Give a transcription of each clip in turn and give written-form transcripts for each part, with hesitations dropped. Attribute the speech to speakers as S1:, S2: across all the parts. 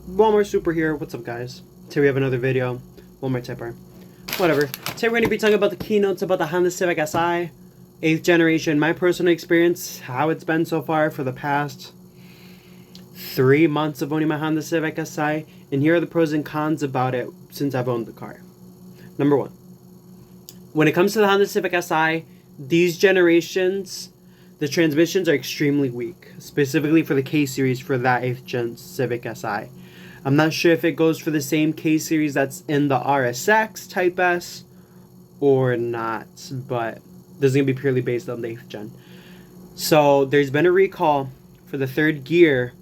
S1: Walmart Super here. What's up, guys? Today we have another video. Walmart Type R. Whatever. Today we're going to be talking about the keynotes about the Honda Civic Si, 8th generation. My personal experience, how it's been so far for the past 3 months of owning my Honda Civic Si. And here are the pros and cons about it since I've owned the car. Number one. When it comes to the Honda Civic Si, these generations, the transmissions are extremely weak, specifically for the K series for that 8th gen Civic Si. I'm not sure if it goes for the same K series that's in the RSX Type S or not, but this is going to be purely based on the 8th gen. So there's been a recall for the third gear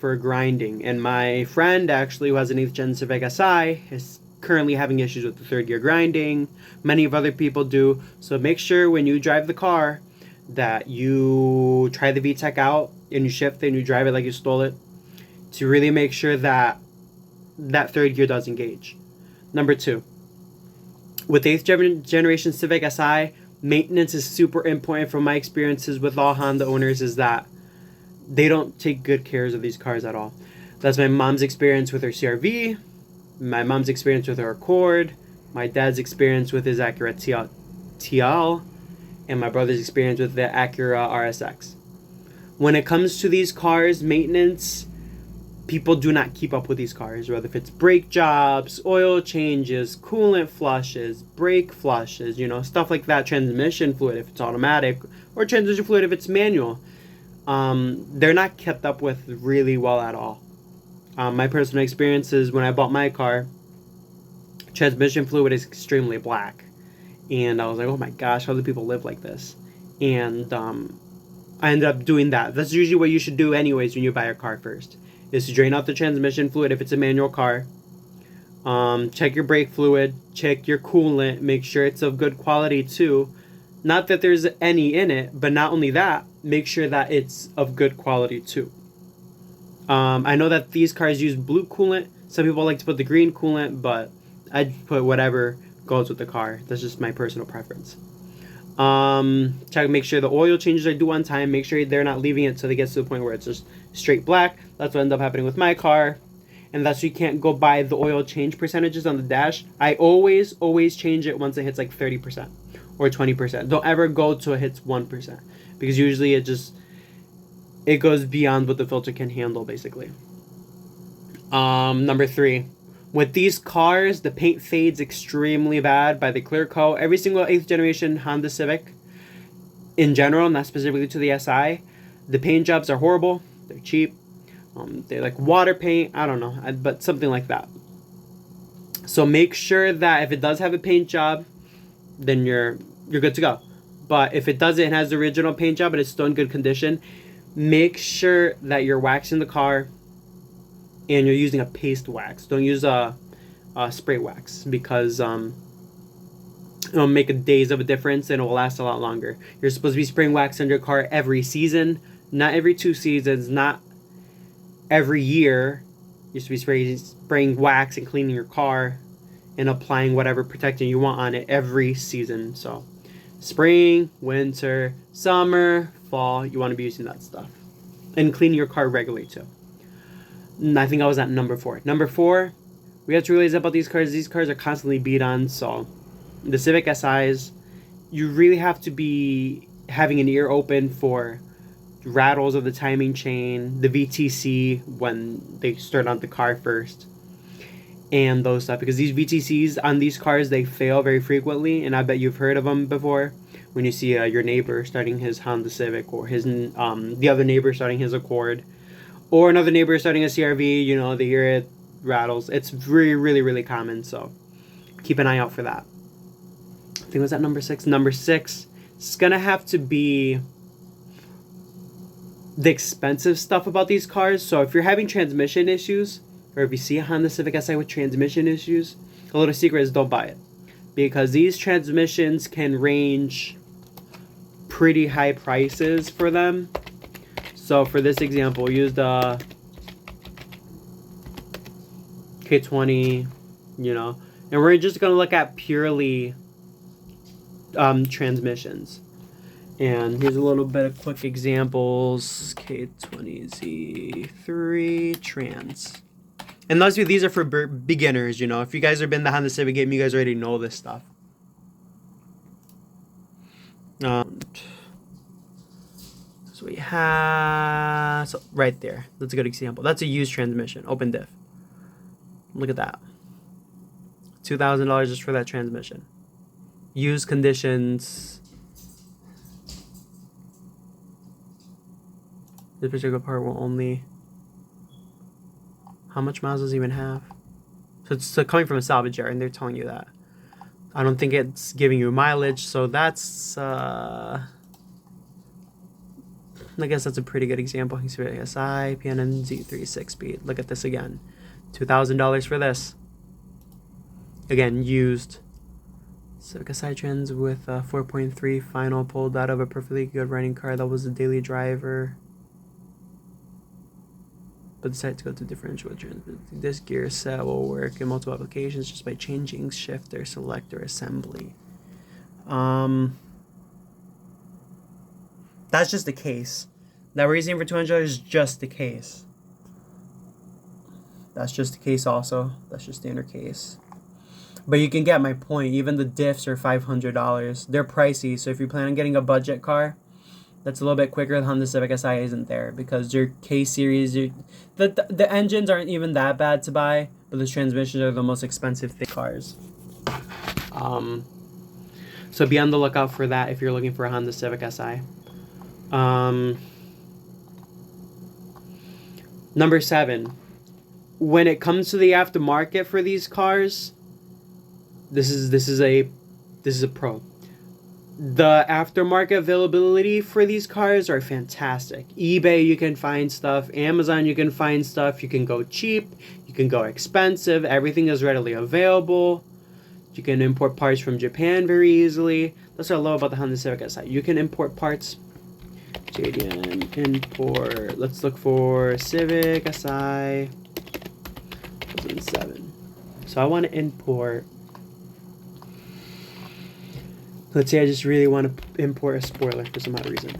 S1: for grinding, and my friend actually who has an 8th gen Civic Si is currently having issues with the third gear grinding. Many of other people do, so make sure when you drive the car that you try the VTEC out and you shift it and you drive it like you stole it to really make sure that that third gear does engage. Number two, with 8th generation Civic Si, maintenance is super important. From my experiences with all Honda owners is that they don't take good care of these cars at all. That's my mom's experience with her CR-V, my mom's experience with her Accord, my dad's experience with his Acura TL, and my brother's experience with the Acura RSX. When it comes to these cars, maintenance, people do not keep up with these cars, whether if it's brake jobs, oil changes, coolant flushes, brake flushes, stuff like that, transmission fluid if it's automatic, or transmission fluid if it's manual. They're not kept up with really well at all. My personal experience is when I bought my car, transmission fluid is extremely black. And I was like, oh my gosh, how do people live like this? And I ended up doing that. That's usually what you should do anyways when you buy a car first, is to drain out the transmission fluid if it's a manual car. Check your brake fluid, check your coolant, make sure it's of good quality too. Not that there's any in it, but not only that, make sure that it's of good quality too. I know that these cars use blue coolant. Some people like to put the green coolant, but I'd put whatever goes with the car. That's just my personal preference. Make sure the oil changes are due on time. Make sure they're not leaving it so they get to the point where it's just straight black. That's what ended up happening with my car. And that's why you can't go by the oil change percentages on the dash. I always change it once it hits like 30% or 20%. Don't ever go to it hits 1%, because usually it goes beyond what the filter can handle, basically. Number three. With these cars, the paint fades extremely bad by the clear coat. Every single 8th generation Honda Civic, in general, not specifically to the Si, the paint jobs are horrible. They're cheap. They're like water paint. I don't know, but something like that. So make sure that if it does have a paint job, then you're good to go. But if it doesn't, it has the original paint job, but it's still in good condition, make sure that you're waxing the car and you're using a paste wax. Don't use a spray wax, because it'll make a days of a difference and it will last a lot longer. You're supposed to be spraying wax on your car every season, not every 2 seasons, not every year. You're supposed to be spraying wax and cleaning your car and applying whatever protectant you want on it every season. So spring, winter, summer, fall, you want to be using that stuff. And cleaning your car regularly too. And I think I was at number 4. Number 4, we have to realize about these cars. These cars are constantly beat on. So the Civic Si's, you really have to be having an ear open for rattles of the timing chain, the VTC when they start on the car first, and those stuff. Because these VTCs on these cars, they fail very frequently, and I bet you've heard of them before. When you see your neighbor starting his Honda Civic, or his the other neighbor starting his Accord, or another neighbor starting a CR-V, they hear it rattles. It's really common, so keep an eye out for that. I think it was at number 6. Number 6, it's gonna have to be the expensive stuff about these cars. So if you're having transmission issues, or if you see a Honda Civic Si with transmission issues, a little secret is don't buy it, because these transmissions can range pretty high prices for them. So for this example, we used a K20, and we're just going to look at purely transmissions. And here's a little bit of quick examples. K20Z3 trans. And these are for beginners, you know. If you guys have been in the Honda Civic game, you guys already know this stuff. So we have right there. That's a good example. That's a used transmission, open diff. Look at that. $2,000 just for that transmission. Used conditions. This particular part will only. How much miles does it even have? So it's coming from a salvage yard, and they're telling you that. I don't think it's giving you mileage, so that's. I guess that's a pretty good example. Civic SI, PNM Z3 6-speed. Look at this again. $2,000 for this. Again, used. Civic SI trends with 4.3 final pulled out of a perfectly good running car that was a daily driver. But decided to go to differential transmission. This gear set will work in multiple applications just by changing shifter, selector, assembly. That's just the case. That reasoning for $200 is just the case. That's just the case also. That's just the inner case. But you can get my point. Even the diffs are $500. They're pricey. So if you plan on getting a budget car that's a little bit quicker, the Honda Civic Si isn't there. Because your K-Series, the engines aren't even that bad to buy. But the transmissions are the most expensive cars. So be on the lookout for that if you're looking for a Honda Civic Si. Number 7, when it comes to the aftermarket for these cars, this is a pro. The aftermarket availability for these cars are fantastic. eBay, you can find stuff. Amazon, you can find stuff. You can go cheap. You can go expensive. Everything is readily available. You can import parts from Japan very easily. That's what I love about the Honda Civic Si. You can import parts. JDM import. Let's look for Civic Si 2007. So I want to import. Let's say I just really want to import a spoiler for some odd reason.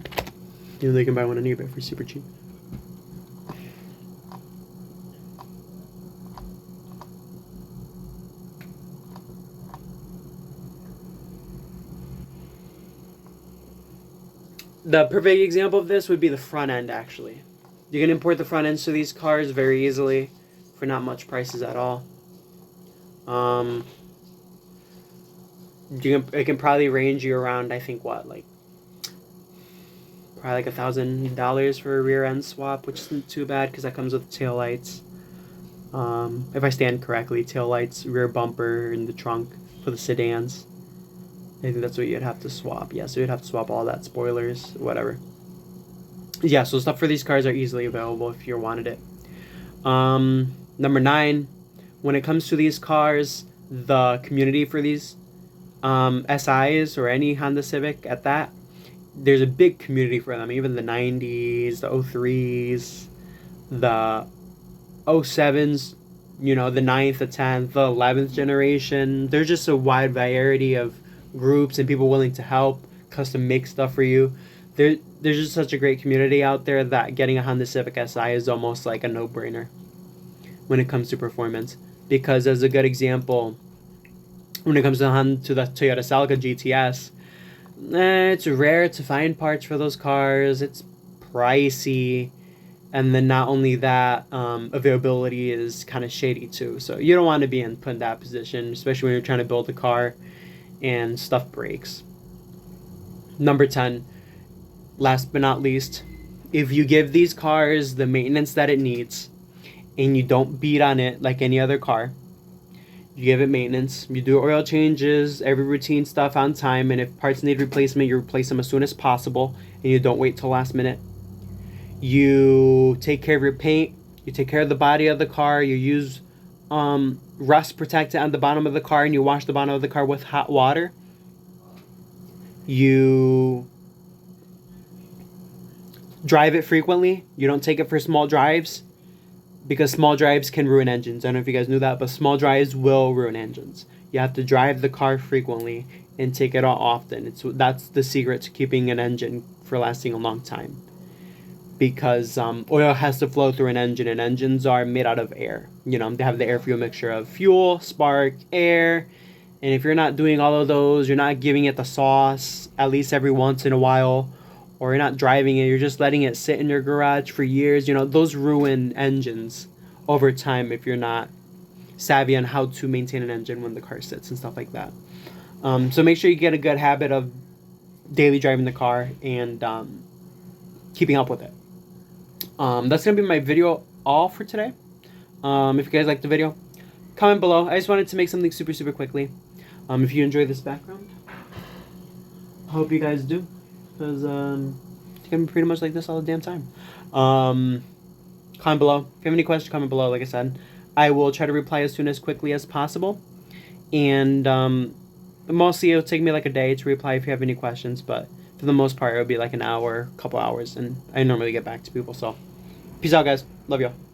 S1: Even though you can buy one on eBay for super cheap. The perfect example of this would be the front end, actually. You can import the front ends to these cars very easily for not much prices at all. It can probably range you around, I think, probably like $1,000 for a rear end swap, which isn't too bad because that comes with taillights. If I stand correctly, taillights, rear bumper, and the trunk for the sedans. I think that's what you'd have to swap. Yeah, so you'd have to swap all that, spoilers, whatever. Yeah, so stuff for these cars are easily available if you wanted it. Number 9, when it comes to these cars, the community for these SIs or any Honda Civic at that, there's a big community for them. Even the 90s, the 03s, the 07s, you know, the 9th, the 10th, the 11th generation. There's just a wide variety of groups and people willing to help custom make stuff for you. There's just such a great community out there that getting a Honda Civic Si is almost like a no-brainer when it comes to performance. Because as a good example, when it comes to the Toyota Celica GTS, it's rare to find parts for those cars. It's pricey. And then not only that, availability is kind of shady too. So you don't want to be put in that position, especially when you're trying to build a car and stuff breaks. Number 10, last but not least, if you give these cars the maintenance that it needs and you don't beat on it like any other car, you give it maintenance, you do oil changes, every routine stuff on time, and if parts need replacement, you replace them as soon as possible and you don't wait till last minute. You take care of your paint, you take care of the body of the car, you use rust protectant on the bottom of the car, and you wash the bottom of the car with hot water. You drive it frequently. You don't take it for small drives because small drives can ruin engines. I don't know if you guys knew that, but small drives will ruin engines. You have to drive the car frequently and take it out often. That's the secret to keeping an engine for lasting a long time. because oil has to flow through an engine, and engines are made out of air. You know, they have the air fuel mixture of fuel, spark, air, and if you're not doing all of those, you're not giving it the sauce at least every once in a while, or you're not driving it, you're just letting it sit in your garage for years, you know, those ruin engines over time if you're not savvy on how to maintain an engine when the car sits and stuff like that. So make sure you get a good habit of daily driving the car and keeping up with it. That's going to be my video all for today. If you guys liked the video, comment below. I just wanted to make something super, super quickly. If you enjoy this background, I hope you guys do. Because it's going to be pretty much like this all the damn time. Comment below. If you have any questions, comment below. Like I said, I will try to reply as soon as quickly as possible. And mostly it'll take me like a day to reply if you have any questions. But for the most part, it'll be like an hour, couple hours. And I normally get back to people. So peace out, guys. Love y'all.